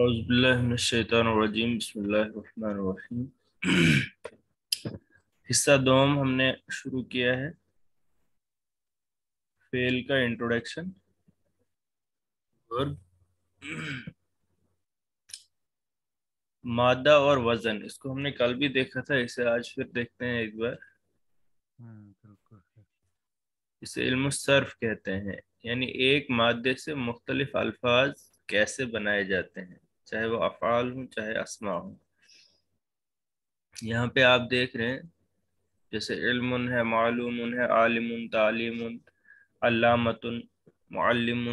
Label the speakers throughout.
Speaker 1: أعوذ بالله من الشیطان الرجیم بسم اللہ الرحمن الرحیم۔ حصہ دوم ہم نے شروع کیا ہے فعل کا انٹروڈکشن اور مادہ اور وزن، اس کو ہم نے کل بھی دیکھا تھا، اسے آج پھر دیکھتے ہیں ایک بار۔
Speaker 2: بالکل
Speaker 1: اسے علم الصرف کہتے ہیں، یعنی ایک مادے سے مختلف الفاظ کیسے بنائے جاتے ہیں، چاہے وہ افعال ہوں چاہے اسماء ہوں۔ یہاں پہ آپ دیکھ رہے ہیں جیسے علم ہے، معلوم ہے، عالم، تعلیم، علامت، معلم،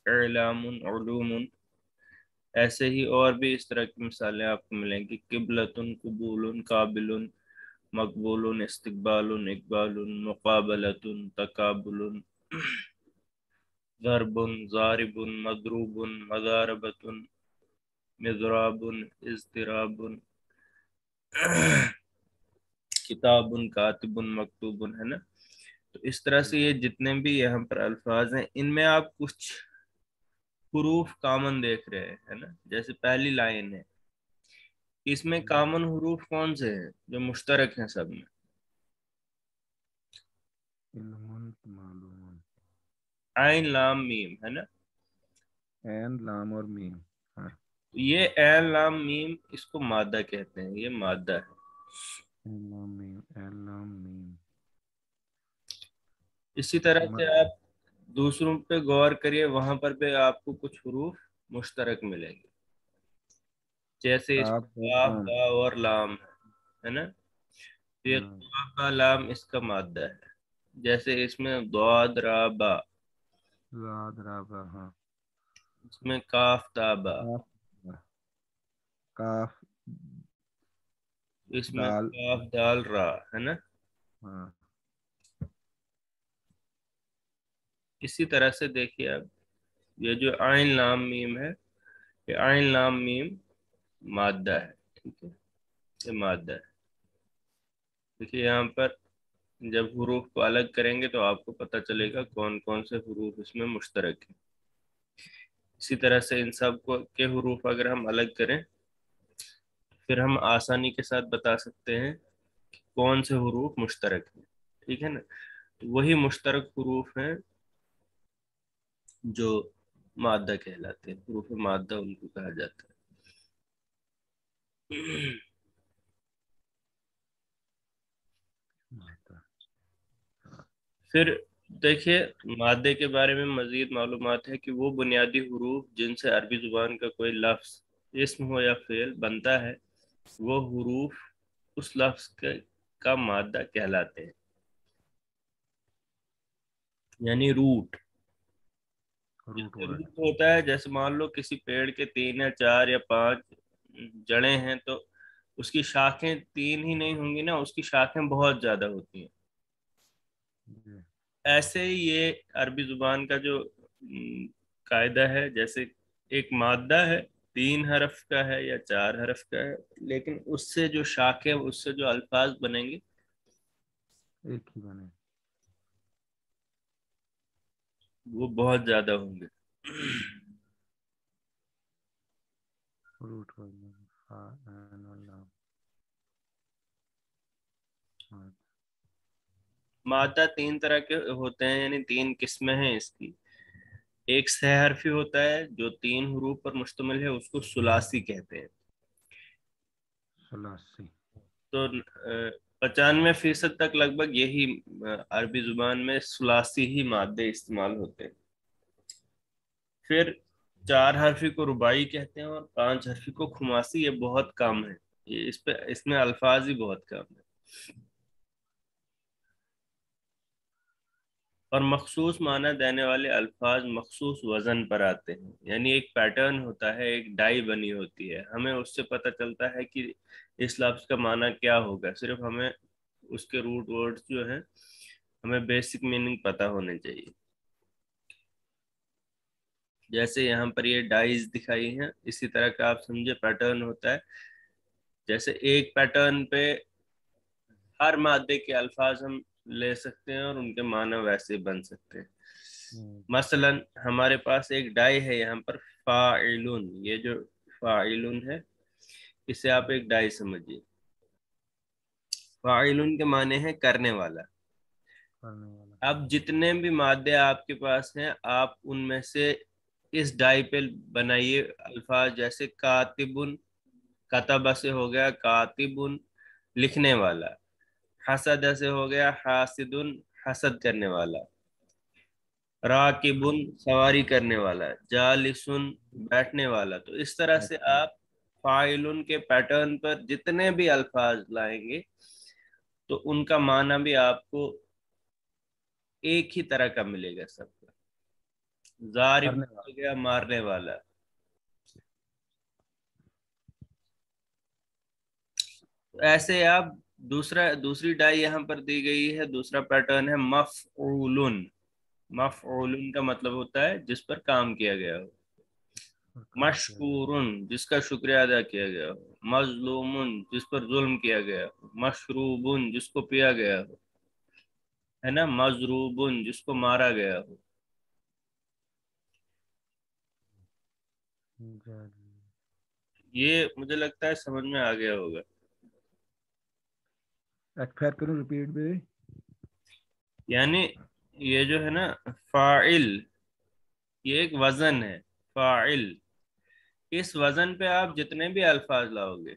Speaker 1: اعلام، علوم، ایسے ہی اور بھی اس طرح کی مثالیں آپ کو ملیں گی۔ قبلۃ، قبول، قابل، مقبول، استقبال، اقبال، مقابلۃ، تقابل، ضرب، ضارب، مضروب، مضاربۃ، مضراب، اضطراب، کتاب، کاتب، مکتوب، ہے نا۔ تو اس طرح سے یہ جتنے بھی یہاں پر الفاظ ہیں ان میں آپ کچھ حروف کامن دیکھ رہے ہیں، ہے نا۔ جیسے پہلی لائن ہے، اس میں کامن حروف کون سے ہیں جو مشترک ہیں سب میں؟
Speaker 2: علم، معلوم،
Speaker 1: عین لام میم، ہے نا۔
Speaker 2: عین لام اور میم۔ ہاں،
Speaker 1: یہ عین لام میم اس کو مادہ کہتے ہیں، یہ مادہ ہے۔
Speaker 2: عین لام میم، عین لام میم۔
Speaker 1: اسی طرح سے
Speaker 2: م-
Speaker 1: آپ دوسروں پہ غور کریے، وہاں پر بھی آپ کو کچھ حروف مشترک ملیں گے، جیسے اس
Speaker 2: کاف
Speaker 1: میں
Speaker 2: اور
Speaker 1: کاف،
Speaker 2: لام۔
Speaker 1: با اور لام ہے نا۔ یہ
Speaker 2: ہاں،
Speaker 1: کاف با لام اس کا مادہ ہے، جیسے اس میں ضاد را با،
Speaker 2: زاد رابع، ہاں،
Speaker 1: اس میں کاف تا با،
Speaker 2: کاف، کاف،
Speaker 1: اس میں
Speaker 2: دال،
Speaker 1: کاف دال را، ہے نا۔
Speaker 2: ہاں،
Speaker 1: اسی طرح سے دیکھیے اب یہ جو عین لام میم ہے، یہ عین لام میم مادہ ہے، ٹھیک ہے، یہ مادہ ہے۔ دیکھیے یہاں پر جب حروف کو الگ کریں گے تو آپ کو پتہ چلے گا کون کون سے حروف اس میں مشترک ہیں۔ اسی طرح سے ان سب کو کے حروف اگر ہم الگ کریں پھر ہم آسانی کے ساتھ بتا سکتے ہیں کہ کون سے حروف مشترک ہیں، ٹھیک ہے نا۔ تو وہی مشترک حروف ہیں جو مادہ کہلاتے ہیں، حروف مادہ ان کو کہا جاتا ہے۔
Speaker 2: مادہ۔
Speaker 1: پھر دیکھیے مادے کے بارے میں مزید معلومات ہے کہ وہ بنیادی حروف جن سے عربی زبان کا کوئی لفظ، اسم ہو یا فعل بنتا ہے، وہ حروف اس لفظ کا مادہ کہلاتے ہیں، یعنی روٹ۔
Speaker 2: روٹ
Speaker 1: جیسے
Speaker 2: ورڈ۔
Speaker 1: روٹ ہوتا ہے، جیسے مان لو کسی پیڑ کے 3 یا 4 یا 5 جڑیں ہیں تو اس کی شاخیں 3 ہی نہیں ہوں گی نا، اس کی شاخیں بہت زیادہ ہوتی ہیں۔
Speaker 2: جی،
Speaker 1: ایسے ہی یہ عربی زبان کا جو قاعدہ ہے، جیسے ایک مادہ ہے 3 حرف کا ہے یا 4 حرف کا ہے، لیکن اس سے جو شاخیں، اس سے جو الفاظ بنیں گے
Speaker 2: ایک ہی بنے۔
Speaker 1: وہ بہت زیادہ ہوں گے۔
Speaker 2: روٹ ورڈ، فا، عین اور لام۔ ہاں،
Speaker 1: مادہ 3 طرح کے ہوتے ہیں، یعنی 3 قسمیں ہیں اس کی۔ ایک سہ حرفی ہوتا ہے جو 3 حروف پر مشتمل ہے، اس کو ثلاثی کہتے ہیں۔
Speaker 2: ثلاثی۔
Speaker 1: تو 95% تک لگ بھگ یہی عربی زبان میں ثلاثی ہی مادے استعمال ہوتے ہیں۔ پھر 4 حرفی کو رباعی کہتے ہیں اور 5 حرفی کو خماسی، یہ بہت کم ہے، یہ اس میں الفاظ ہی بہت کم ہے۔ اور مخصوص معنی دینے والے الفاظ مخصوص وزن پر آتے ہیں، یعنی ایک پیٹرن ہوتا ہے، ایک ڈائی بنی ہوتی ہے، ہمیں اس سے پتہ چلتا ہے کہ اس لفظ کا معنی کیا ہوگا، صرف ہمیں اس کے روٹ ورڈز جو ہیں ہمیں بیسک میننگ پتہ ہونے چاہیے۔ جیسے یہاں پر یہ ڈائز دکھائی ہیں، اسی طرح کا آپ سمجھے پیٹرن ہوتا ہے، جیسے ایک پیٹرن پہ ہر مادے کے الفاظ ہم لے سکتے ہیں اور ان کے معنی ویسے بن سکتے ہیں۔ مثلا ہمارے پاس ایک ڈائی ہے یہاں پر فاعلون، یہ جو فاعلن ہے، اسے آپ ایک ڈائی سمجھیے. فاعلن کے معنی ہے کرنے والا.
Speaker 2: کرنے والا.
Speaker 1: اب جتنے بھی مادے آپ کے پاس ہیں آپ ان میں سے اس ڈائی پہ بنائیے الفاظ، جیسے کاتبن، کتبہ سے ہو گیا کاتبن لکھنے والا، حسد سے ہو گیا حاسدن حسد کرنے والا، راکبن سواری کرنے والا، جالسن بیٹھنے والا. تو اس طرح سے آپ فاعلن کے پیٹرن پر جتنے بھی الفاظ لائیں گے تو ان کا معنی بھی آپ کو ایک ہی طرح کا ملے گا سب کا. ضارب
Speaker 2: کرنے
Speaker 1: ہو گیا مارنے والا. ایسے آپ دوسری ڈائی یہاں پر دی گئی ہے، دوسرا پیٹرن ہے مفعولن. مفعولن کا مطلب ہوتا ہے جس پر کام کیا گیا ہو. مشکورن جس کا شکریہ ادا کیا گیا ہو. مظلومن جس پر ظلم کیا گیا ہو. مشروبن جس کو پیا گیا ہو، ہے نا. مضروبن جس کو مارا گیا ہو. یہ مجھے لگتا ہے سمجھ میں آ گیا ہوگا.
Speaker 2: خیر کروں ریپیٹ بھی.
Speaker 1: یعنی یہ جو ہے نا فاعل، یہ ایک وزن ہے. فاعل، اس وزن پہ آپ جتنے بھی الفاظ لاؤ گے،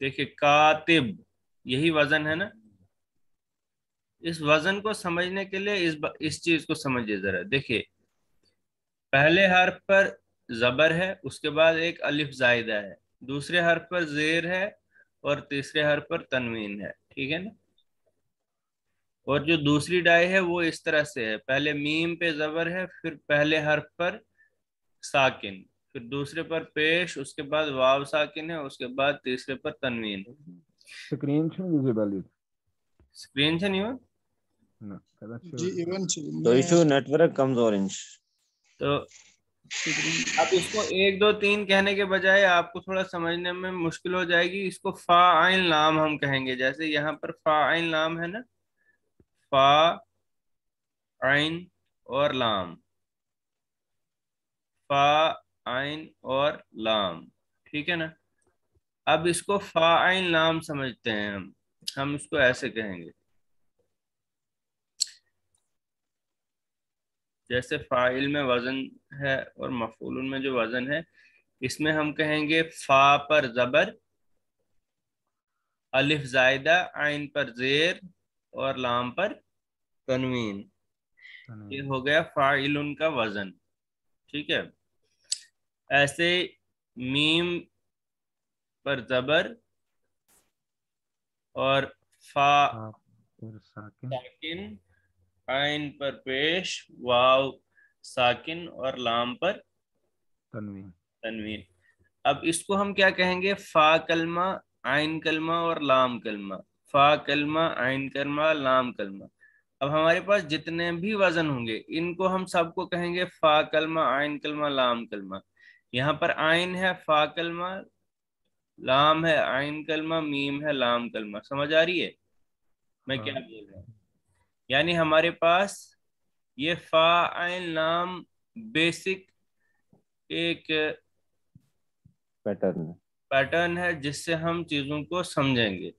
Speaker 1: دیکھیے کاتب یہی وزن ہے نا. اس وزن کو سمجھنے کے لیے اس چیز کو سمجھیے ذرا. دیکھیے پہلے حرف پر زبر ہے، اس کے بعد ایک الف زائدہ ہے، دوسرے حرف پر زیر ہے اور تیسرے حرف پر تنوین ہے. ٹھیک ہے نا. اور جو دوسری ڈائی ہے وہ اس طرح سے ہے، پہلے میم پہ زبر ہے، پھر پہلے حرف پر ساکن، پھر دوسرے پر پیش، اس کے بعد واو ساکن ہے، اس کے بعد تیسرے پر تنوین.
Speaker 2: سکرین ویزیبل
Speaker 1: اسکرین سے نہیں ہو
Speaker 3: جی ایون
Speaker 4: تو ایشو نیٹ ورک کمزور
Speaker 1: تو اب اس کو 1 2 3 کہنے کے بجائے آپ کو تھوڑا سمجھنے میں مشکل ہو جائے گی. اس کو فاعل لام ہم کہیں گے. جیسے یہاں پر فاعل لام ہے نا، فا عین اور لام، فا عین اور لام. ٹھیک ہے نا. اب اس کو فاعل لام سمجھتے ہیں ہم اس کو ایسے کہیں گے. جیسے فاعل میں وزن ہے اور مفعول میں جو وزن ہے، اس میں ہم کہیں گے فا پر زبر، الف زائدہ، عین پر زیر اور لام پر تنوین. یہ ہو گیا فاعل کا وزن. ٹھیک ہے. ایسے میم پر زبر اور فا ساکن، عین پر پیش، واو ساکن اور لام پر تنوین. اب اس کو ہم کیا کہیں گے؟ فا کلمہ، عین کلمہ اور لام کلمہ. فا کلمہ، عین کلمہ، لام کلمہ. اب ہمارے پاس جتنے بھی وزن ہوں گے ان کو ہم سب کو کہیں گے فا کلمہ، عین کلمہ، لام کلمہ. یہاں پر عین ہے، فا کلمہ، لام ہے، عین کلمہ، میم ہے، لام کلمہ. سمجھ آ رہی ہے میں کیا بول رہا ہوں؟ یعنی ہمارے پاس یہ فا عین لام بیسک ایک پیٹرن ہے جس سے ہم چیزوں کو سمجھیں گے.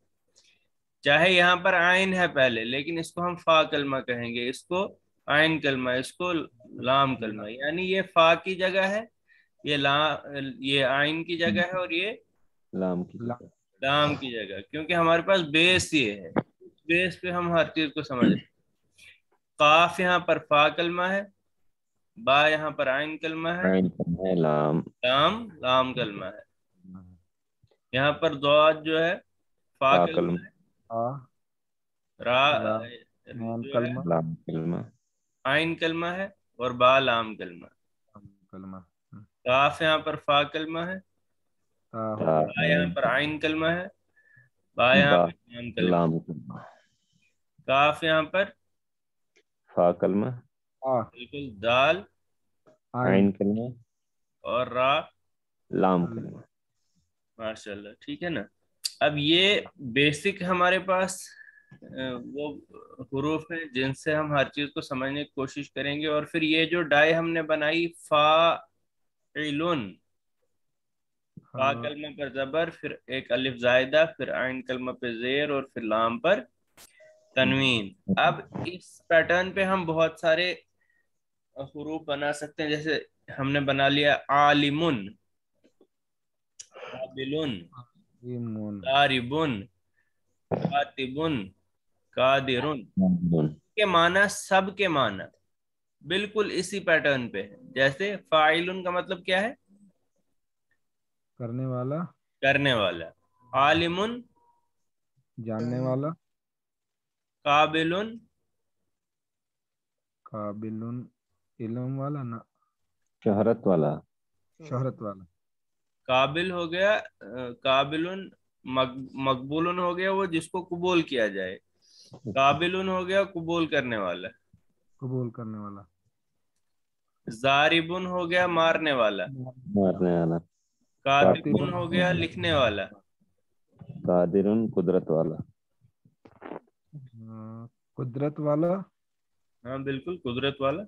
Speaker 1: چاہے یہاں پر عین ہے پہلے، لیکن اس کو ہم فا کلمہ کہیں گے، اس کو عین کلمہ، اس کو لام کلمہ. یعنی یہ فا کی جگہ ہے، یہ عین کی جگہ ہے اور یہ
Speaker 4: لام کی
Speaker 1: جگہ. کیونکہ ہمارے پاس بیس یہ ہے، بیس پہ ہم ہر چیز کو سمجھ رہے ہیں. قاف یہاں پر فا کلمہ ہے، با یہاں پر عین کلمہ ہے، لام کلمہ ہے. یہاں پر ضاد جو ہے فا کلمہ ہے، را جو ہے
Speaker 4: لام کلمہ،
Speaker 1: عین کلمہ ہے اور با لام کلمہ. قاف یہاں پر فا کلمہ ہے، با یہاں پر عین کلمہ ہے، با یہاں پر لام کلمہ. قاف یہاں پر
Speaker 4: فا کلمہ،
Speaker 1: بالکل، دال
Speaker 4: عین کلمہ
Speaker 1: اور را
Speaker 4: لام کلمہ.
Speaker 1: ماشاء اللہ. ٹھیک ہے نا. اب یہ بیسک ہمارے پاس وہ حروف ہیں جن سے ہم ہر چیز کو سمجھنے کی کوشش کریں گے. اور پھر یہ جو ڈائی ہم نے بنائی فاعلن، فا کلمہ پر زبر، پھر ایک الف زائدہ، پھر عین کلمہ پہ زیر، اور پھر لام پر تنوین. اب اس پیٹرن پہ ہم بہت سارے حروف بنا سکتے ہیں. جیسے ہم نے بنا لیا عالمن، قابلن، قاربن، کاتبن، قادرن. کے معنی سب کے معنی بالکل اسی پیٹرن پہ ہے. جیسے فاعلن کا مطلب کیا ہے؟
Speaker 2: کرنے والا،
Speaker 1: کرنے والا. عالمن،
Speaker 2: جاننے والا.
Speaker 1: قابلن،
Speaker 2: قابل، علم والا نا،
Speaker 4: شہرت والا.
Speaker 2: شہرت والا.
Speaker 1: قابل ہو گیا، قابلن مقبولن ہو گیا وہ جس کو قبول کیا جائے. قابلن ہو گیا قبول کرنے والا.
Speaker 2: قبول کرنے والا.
Speaker 1: ضاربن ہو گیا مارنے والا.
Speaker 4: مارنے والا.
Speaker 1: کاتبن ہو گیا لکھنے والا.
Speaker 4: قادرن قدرت والا.
Speaker 2: قدرت والا.
Speaker 1: ہاں بالکل قدرت والا.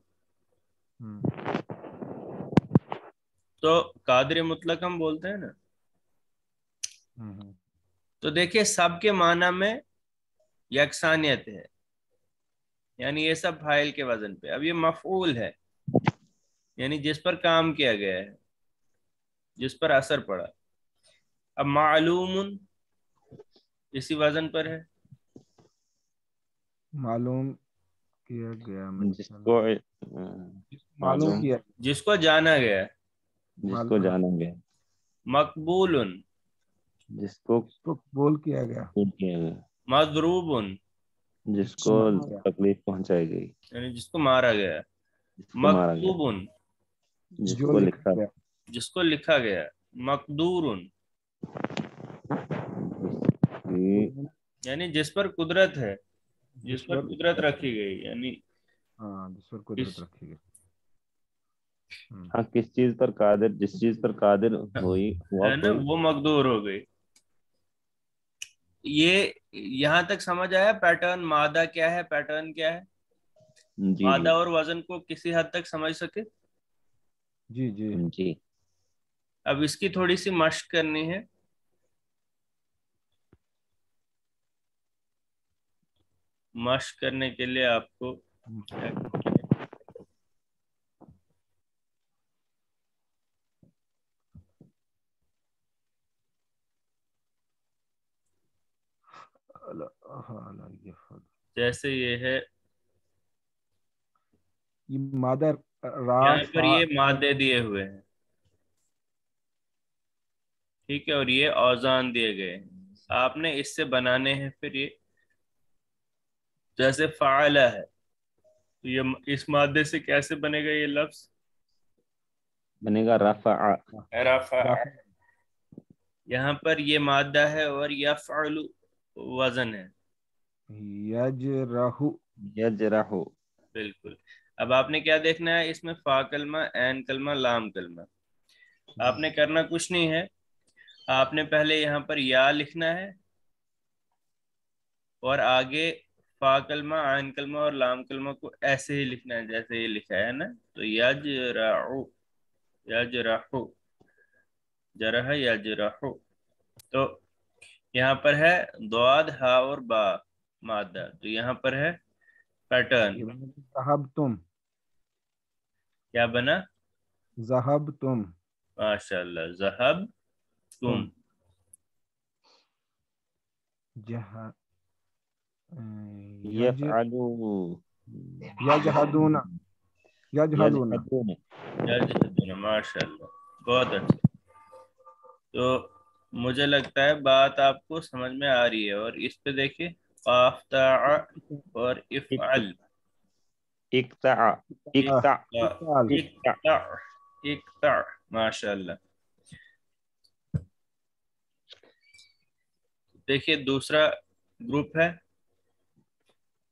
Speaker 1: تو قادر مطلق ہم بولتے ہیں نا. تو دیکھیے سب کے معنی میں یکسانیت ہے، یعنی یہ سب فاعل کے وزن پہ. اب یہ مفعول ہے، یعنی جس پر کام کیا گیا ہے، جس پر اثر پڑا. اب معلوم اسی وزن پر ہے.
Speaker 2: معلوم کیا گیا،
Speaker 4: جس کو
Speaker 2: معلوم کیا،
Speaker 1: جس کو جانا گیا.
Speaker 4: جس کو جانا گیا.
Speaker 1: مقبول،
Speaker 4: جس کو
Speaker 2: قبول کیا گیا.
Speaker 4: کیا گیا.
Speaker 1: مضروب،
Speaker 4: جس کو تکلیف پہنچائی گئی،
Speaker 1: یعنی جس کو مارا گیا.
Speaker 4: جس کو مارا گیا.
Speaker 1: مکتوب،
Speaker 4: جس کو لکھا گیا.
Speaker 1: جس کو لکھا گیا. مقدور، یعنی جس پر قدرت ہے، جس پر قدرت رکھی گئی. یعنی
Speaker 2: جس پر قدرت رکھی گئی.
Speaker 4: ہاں کس چیز پر قادر، جس چیز پر قادر ہوئی
Speaker 1: ہے نا وہ مقدور ہو گئی. یہ یہاں تک سمجھ آیا پیٹرن مادہ کیا ہے، پیٹرن کیا ہے.
Speaker 4: جی
Speaker 1: مادہ اور وزن کو کسی حد تک سمجھ سکے.
Speaker 2: جی جی
Speaker 4: جی.
Speaker 1: اب اس کی تھوڑی سی مشق کرنی ہے. مشق کرنے کے لیے آپ کو جیسے یہ ہے
Speaker 2: مادر
Speaker 1: یہاں پر یہ مادے دیے ہوئے ہیں، ٹھیک ہے، اور یہ اوزان دیے گئے ہیں. آپ نے اس سے بنانے ہیں. پھر یہ جیسے فعلہ ہے، تو یہ اس مادے سے کیسے بنے گا؟ یہ لفظ
Speaker 4: بنے گا رفع.
Speaker 1: رفع. یہاں پر یہ مادہ ہے اور یفعل وزن ہے.
Speaker 2: یجرح.
Speaker 4: یجرح.
Speaker 1: بالکل. اب آپ نے کیا دیکھنا ہے اس میں؟ فا کلمہ، عین کلمہ، لام کلمہ. آپ نے کرنا کچھ نہیں ہے. آپ نے پہلے یہاں پر یا لکھنا ہے اور آگے فا کلمہ، عین کلمہ اور لام کلمہ کو ایسے ہی لکھنا ہے جیسے یہ لکھا ہے نا. تو یجرح، یجرح، جرح یجرح. تو یہاں پر ہے ضاد، ہا اور با مادہ. تو یہاں پر ہے پیٹرن.
Speaker 2: ذہب تم.
Speaker 1: کیا بنا؟
Speaker 2: ذہب تم.
Speaker 1: ماشاء اللہ. ذہب تم.
Speaker 4: یفعلوا.
Speaker 2: یجحدون. یجحدون.
Speaker 1: یجحدون. ماشاء اللہ، بہت اچھا. تو مجھے لگتا ہے بات آپ کو سمجھ میں آ رہی ہے. اور اس پہ دیکھیں افتع اور افعل.
Speaker 4: اقطع. اقطع.
Speaker 1: اقطع، اقطع. ماشاء اللہ. دیکھیے دوسرا گروپ ہے،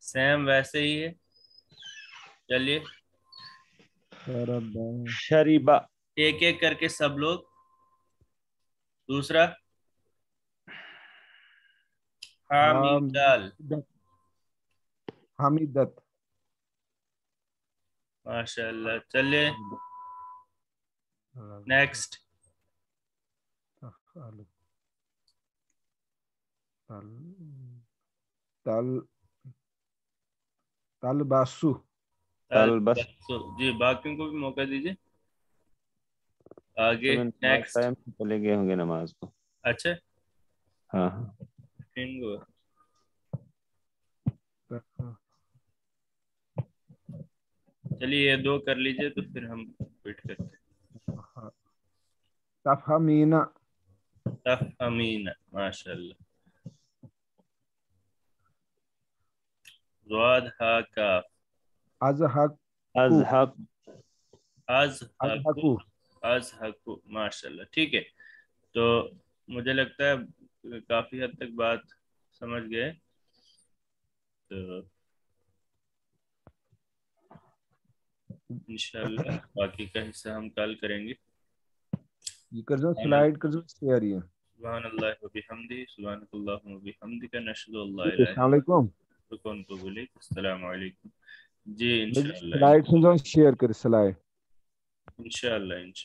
Speaker 1: سیم ویسے ہی ہے. چلیے
Speaker 4: شریبا.
Speaker 1: ایک ایک کر کے سب لوگ. دوسرا حامیم دال.
Speaker 3: حمیدت
Speaker 1: ماشاء اللہ. چلیے نیکسٹ.
Speaker 3: تفعل تل تلبسو
Speaker 4: تلبس.
Speaker 1: جی باقیوں کو بھی موقع دیجیے. آگے
Speaker 4: نماز
Speaker 1: نیکسٹ.
Speaker 4: ٹائم سے چلے گئے ہوں گے نماز کو.
Speaker 1: اچھا
Speaker 4: ہاں ہاں.
Speaker 1: چلیے یہ دو کر لیجیے تو پھر ہم ویٹ کرتے ہیں.
Speaker 3: تفہمین
Speaker 1: تفہمین. ماشاء اللہ. ضاد ہا کاف.
Speaker 3: ازحق
Speaker 4: ازحق.
Speaker 3: ازحقو
Speaker 1: ازحقو. ماشاء اللہ. ٹھیک ہے تو مجھے لگتا ہے کافی حد تک بات سمجھ گئے. تو انشاءاللہ باقی کا حصہ ہم کل کریں گے.
Speaker 3: یہ کر دو سلائیڈ کر دو شیئر یہ.
Speaker 1: سبحان اللہ و بحمدہ سبحانک اللہم و بحمدک نشہد ان لا الہ الا
Speaker 3: السلام علیکم.
Speaker 1: انت نتوب الیک. السلام علیکم. جی انشاءاللہ
Speaker 3: سلائیڈ سمجھو شیئر کر سلائیڈ.
Speaker 1: انشاءاللہ.